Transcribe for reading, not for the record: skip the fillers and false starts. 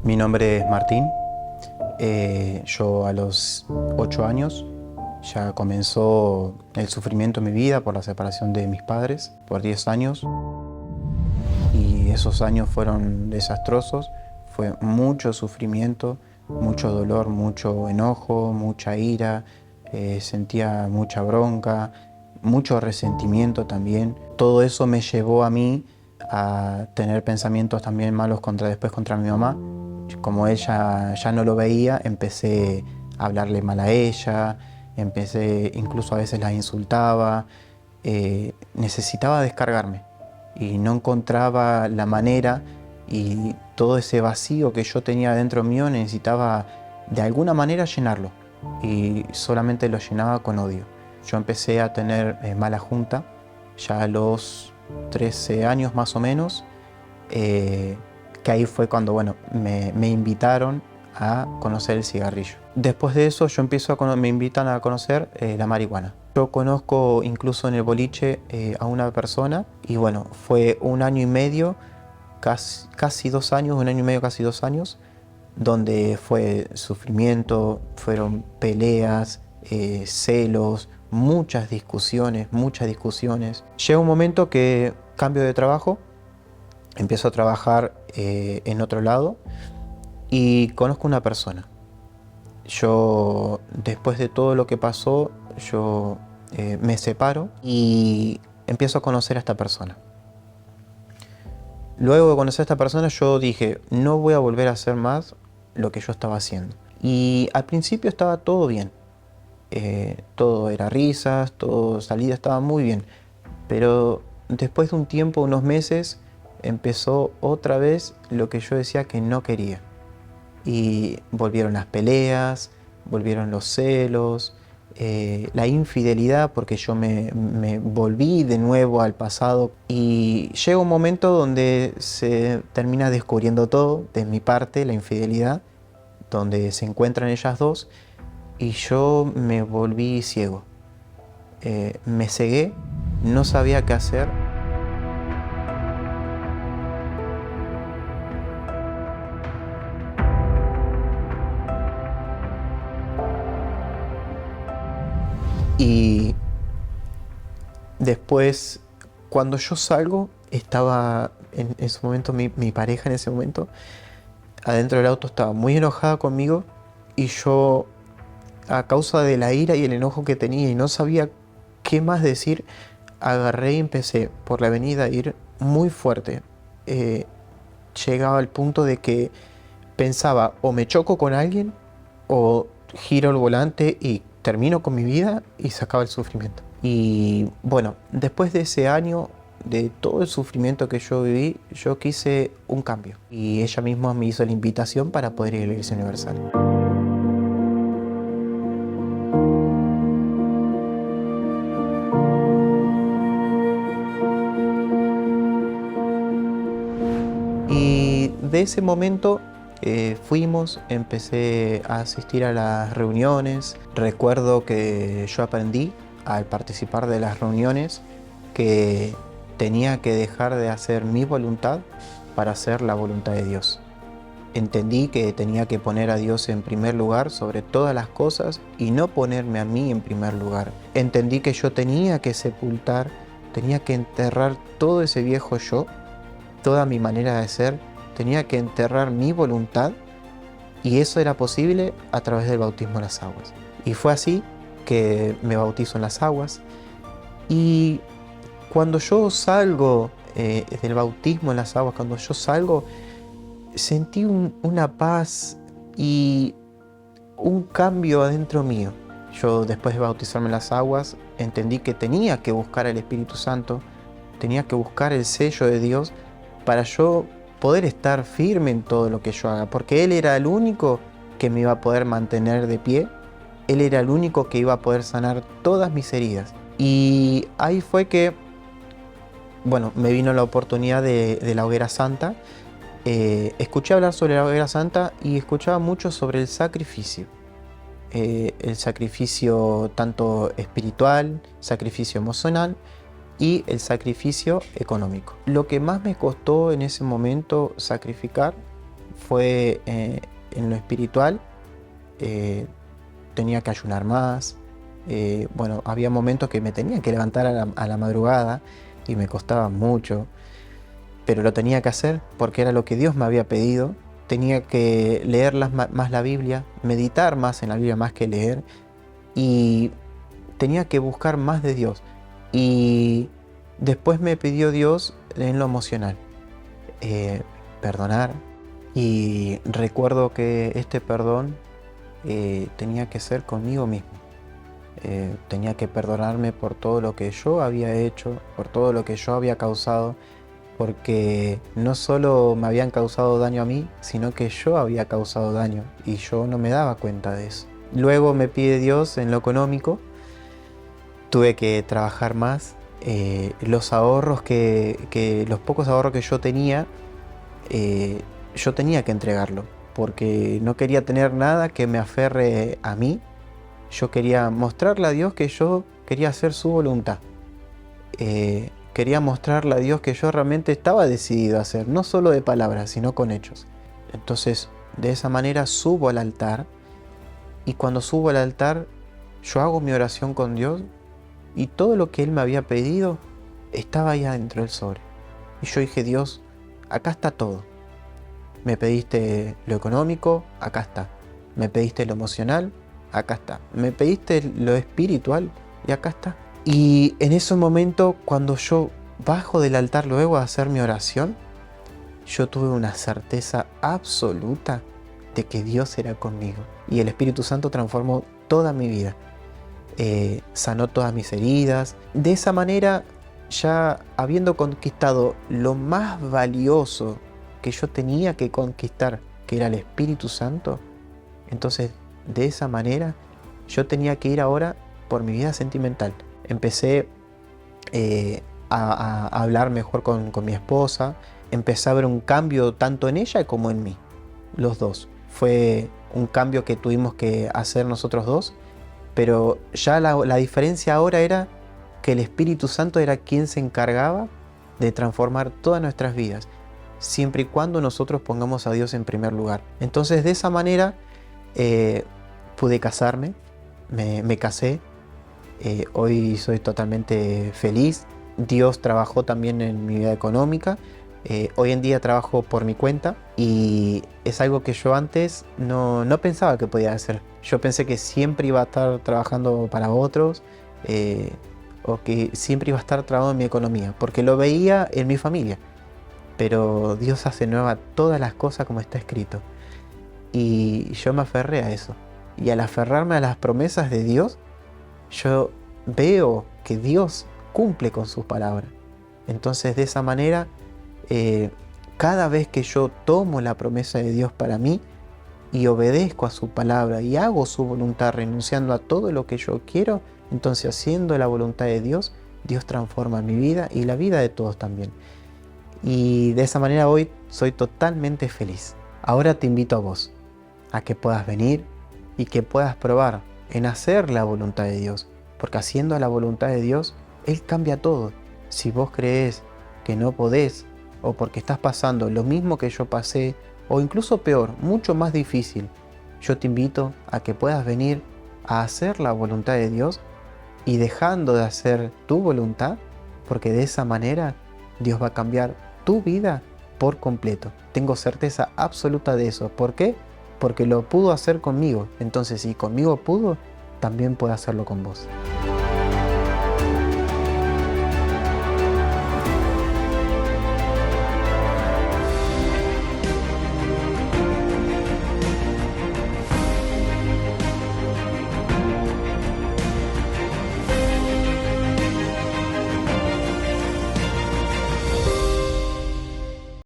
Mi nombre es Martín. Yo a los 8 años ya comenzó el sufrimiento en mi vida por la separación de mis padres, por 10 años. Y esos años fueron desastrosos. Fue mucho sufrimiento, mucho dolor, mucho enojo, mucha ira. Sentía mucha bronca, mucho resentimiento también. Todo eso me llevó a mí a tener pensamientos también malos después contra mi mamá. Como ella ya no lo veía, empecé a hablarle mal a ella, incluso a veces la insultaba. Necesitaba descargarme y no encontraba la manera, y todo ese vacío que yo tenía dentro mío necesitaba de alguna manera llenarlo, y solamente lo llenaba con odio. Yo empecé a tener mala junta ya a los 13 años más o menos, que ahí fue cuando me invitaron a conocer el cigarrillo. Después de eso me invitan a conocer la marihuana. Yo conozco incluso en el boliche a una persona, y bueno, fue un año y medio, casi 2 años, un año y medio, casi 2 años, donde fue sufrimiento, fueron peleas, celos, muchas discusiones. Llega un momento que cambio de trabajo, empiezo a trabajar en otro lado y conozco una persona. Yo, después de todo lo que pasó, me separo y empiezo a conocer a esta persona. Luego de conocer a esta persona, yo dije, no voy a volver a hacer más lo que yo estaba haciendo. Y al principio estaba todo bien. Todo era risas, todo salida, estaba muy bien. Pero después de un tiempo, unos meses, empezó otra vez lo que yo decía que no quería. Y volvieron las peleas, volvieron los celos, la infidelidad, porque yo me volví de nuevo al pasado. Y llega un momento donde se termina descubriendo todo de mi parte, la infidelidad, donde se encuentran ellas dos, y yo me volví ciego. Me cegué, no sabía qué hacer. Y después, cuando yo salgo, estaba en ese momento, mi pareja en ese momento, adentro del auto, estaba muy enojada conmigo, y yo, a causa de la ira y el enojo que tenía y no sabía qué más decir, agarré y empecé por la avenida a ir muy fuerte. Llegaba al punto de que pensaba, o me choco con alguien, o giro el volante y termino con mi vida, y se acaba el sufrimiento. Y bueno, después de ese año, de todo el sufrimiento que yo viví, yo quise un cambio. Y ella misma me hizo la invitación para poder ir a la Iglesia Universal. Y de ese momento empecé a asistir a las reuniones. Recuerdo que yo aprendí al participar de las reuniones que tenía que dejar de hacer mi voluntad para hacer la voluntad de Dios. Entendí que tenía que poner a Dios en primer lugar sobre todas las cosas y no ponerme a mí en primer lugar. Entendí que yo tenía que sepultar, tenía que enterrar todo ese viejo yo, toda mi manera de ser, tenía que enterrar mi voluntad, y eso era posible a través del bautismo en las aguas. Y fue así que me bautizo en las aguas. Y cuando yo salgo del bautismo en las aguas, cuando yo salgo, sentí una paz y un cambio adentro mío. Yo, después de bautizarme en las aguas, entendí que tenía que buscar al Espíritu Santo, tenía que buscar el sello de Dios para yo poder estar firme en todo lo que yo haga, porque Él era el único que me iba a poder mantener de pie. Él era el único que iba a poder sanar todas mis heridas. Y ahí fue que, bueno, me vino la oportunidad de la Hoguera Santa. Escuché hablar sobre la Hoguera Santa y escuchaba mucho sobre el sacrificio. El sacrificio tanto espiritual, sacrificio emocional y el sacrificio económico. Lo que más me costó en ese momento sacrificar fue en lo espiritual, tenía que ayunar más. Bueno, había momentos que me tenía que levantar a la madrugada y me costaba mucho, pero lo tenía que hacer porque era lo que Dios me había pedido. Tenía que leer más la Biblia, meditar más en la Biblia más que leer, y tenía que buscar más de Dios. Y después me pidió Dios en lo emocional, perdonar. Y recuerdo que este perdón tenía que ser conmigo mismo. Tenía que perdonarme por todo lo que yo había hecho, por todo lo que yo había causado, porque no solo me habían causado daño a mí, sino que yo había causado daño y yo no me daba cuenta de eso. Luego me pide Dios en lo económico. Tuve que trabajar más. Los ahorros los pocos ahorros que yo tenía que entregarlo, porque no quería tener nada que me aferre a mí. Yo quería mostrarle a Dios que yo quería hacer su voluntad. Quería mostrarle a Dios que yo realmente estaba decidido a hacer, no solo de palabras, sino con hechos. Entonces, de esa manera subo al altar, y cuando subo al altar, yo hago mi oración con Dios, y todo lo que Él me había pedido estaba ahí adentro del sobre. Y yo dije: Dios, acá está todo. Me pediste lo económico, acá está. Me pediste lo emocional, acá está. Me pediste lo espiritual, y acá está. Y en ese momento, cuando yo bajo del altar luego a hacer mi oración, yo tuve una certeza absoluta de que Dios era conmigo. Y el Espíritu Santo transformó toda mi vida. Sanó todas mis heridas. De esa manera, ya habiendo conquistado lo más valioso que yo tenía que conquistar, que era el Espíritu Santo, entonces de esa manera yo tenía que ir ahora por mi vida sentimental. Empecé a hablar mejor con mi esposa. Empecé a ver un cambio tanto en ella como en mí, los dos. Fue un cambio que tuvimos que hacer nosotros dos, pero ya la diferencia ahora era que el Espíritu Santo era quien se encargaba de transformar todas nuestras vidas, siempre y cuando nosotros pongamos a Dios en primer lugar. Entonces, de esa manera pude casarme, me casé. Hoy soy totalmente feliz. Dios trabajó también en mi vida económica. Hoy en día trabajo por mi cuenta, y es algo que yo antes no pensaba que podía hacer. Yo pensé que siempre iba a estar trabajando para otros, o que siempre iba a estar trabajando en mi economía, porque lo veía en mi familia. Pero Dios hace nueva todas las cosas, como está escrito. Y yo me aferré a eso. Y al aferrarme a las promesas de Dios, yo veo que Dios cumple con sus palabras. Entonces, de esa manera, cada vez que yo tomo la promesa de Dios para mí y obedezco a su palabra y hago su voluntad, renunciando a todo lo que yo quiero, entonces, haciendo la voluntad de Dios, Dios transforma mi vida y la vida de todos también. Y de esa manera hoy soy totalmente feliz. Ahora te invito a vos, a que puedas venir y que puedas probar en hacer la voluntad de Dios, porque haciendo la voluntad de Dios, Él cambia todo. Si vos crees que no podés, o porque estás pasando lo mismo que yo pasé, o incluso peor, mucho más difícil, yo te invito a que puedas venir a hacer la voluntad de Dios, y dejando de hacer tu voluntad, porque de esa manera Dios va a cambiar tu vida por completo. Tengo certeza absoluta de eso. ¿Por qué? Porque lo pudo hacer conmigo. Entonces, si conmigo pudo, también puede hacerlo con vos.